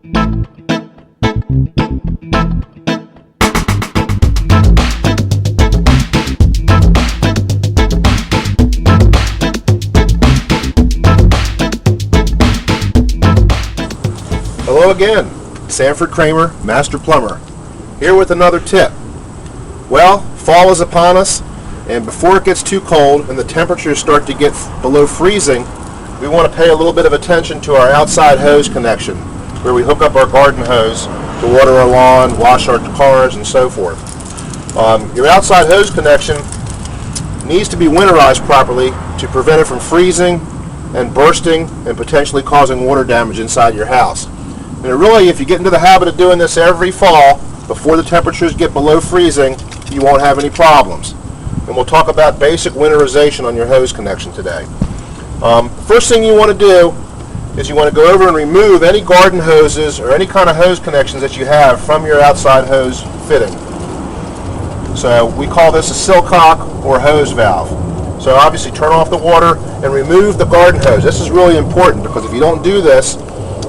Hello again, Sanford Kramer, Master Plumber, here with another tip. Well, fall is upon us, and before it gets too cold and the temperatures start to get below freezing, we want to pay a little bit of attention to our outside hose connection, where we hook up our garden hose to water our lawn, wash our cars, and so forth. Your outside hose connection needs to be winterized properly to prevent it from freezing and bursting and potentially causing water damage inside your house. And really, if you get into the habit of doing this every fall, before the temperatures get below freezing, you won't have any problems. And we'll talk about basic winterization on your hose connection today. First thing you want to do is you want to go over and remove any garden hoses or any kind of hose connections that you have from your outside hose fitting. So we call this a sillcock or hose valve. So obviously turn off the water and remove the garden hose. This is really important because if you don't do this,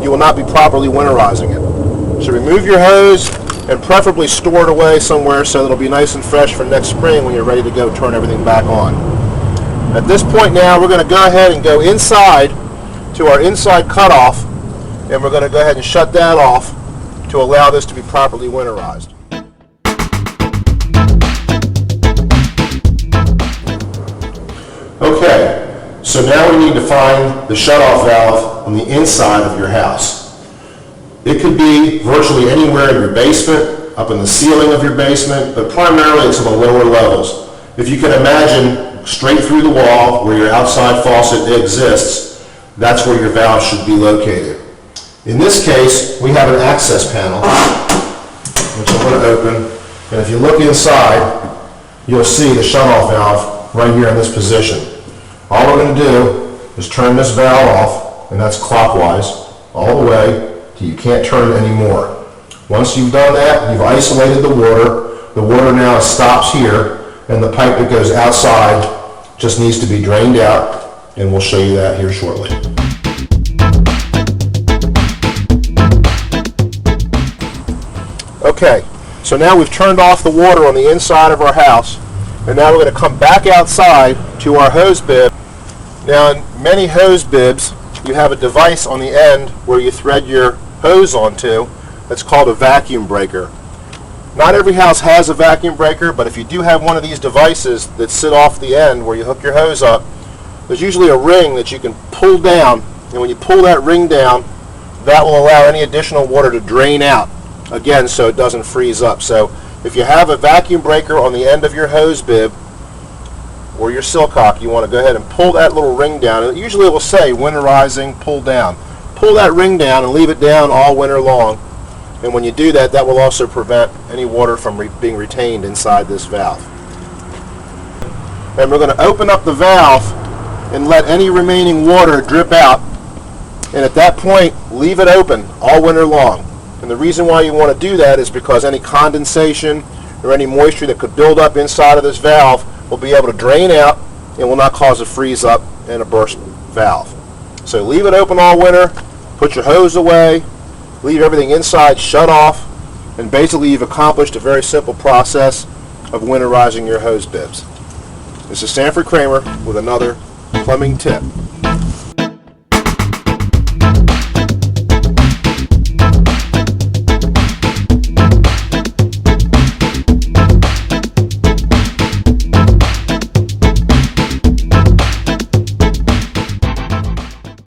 you will not be properly winterizing it. So remove your hose and preferably store it away somewhere so that it'll be nice and fresh for next spring when you're ready to go turn everything back on. At this point now, we're going to go ahead and go inside to our inside cutoff, and we're going to go ahead and shut that off to allow this to be properly winterized. Okay, so now we need to find the shutoff valve on the inside of your house. It could be virtually anywhere in your basement, up in the ceiling of your basement, but primarily it's on the lower levels. If you can imagine straight through the wall where your outside faucet exists, that's where your valve should be located. In this case, we have an access panel, which I'm going to open, and if you look inside, you'll see the shutoff valve right here in this position. All we're going to do is turn this valve off, and that's clockwise, all the way till you can't turn it anymore. Once you've done that, you've isolated the water. The water now stops here, and the pipe that goes outside just needs to be drained out, and we'll show you that here shortly. Okay, so now we've turned off the water on the inside of our house, and now we're going to come back outside to our hose bib. Now in many hose bibs, you have a device on the end where you thread your hose onto that's called a vacuum breaker. Not every house has a vacuum breaker, but if you do have one of these devices that sit off the end where you hook your hose up, there's usually a ring that you can pull down, and when you pull that ring down, that will allow any additional water to drain out, again, so it doesn't freeze up. So if you have a vacuum breaker on the end of your hose bib or your sillcock, you want to go ahead and pull that little ring down. And usually it will say winterizing, pull down. Pull that ring down and leave it down all winter long. And when you do that, that will also prevent any water from being retained inside this valve. And we're going to open up the valve and let any remaining water drip out. And at that point, leave it open all winter long. And the reason why you want to do that is because any condensation or any moisture that could build up inside of this valve will be able to drain out and will not cause a freeze up and a burst valve. So leave it open all winter, put your hose away, leave everything inside shut off, and basically you've accomplished a very simple process of winterizing your hose bibs. This is Sanford Kramer with another plumbing tip.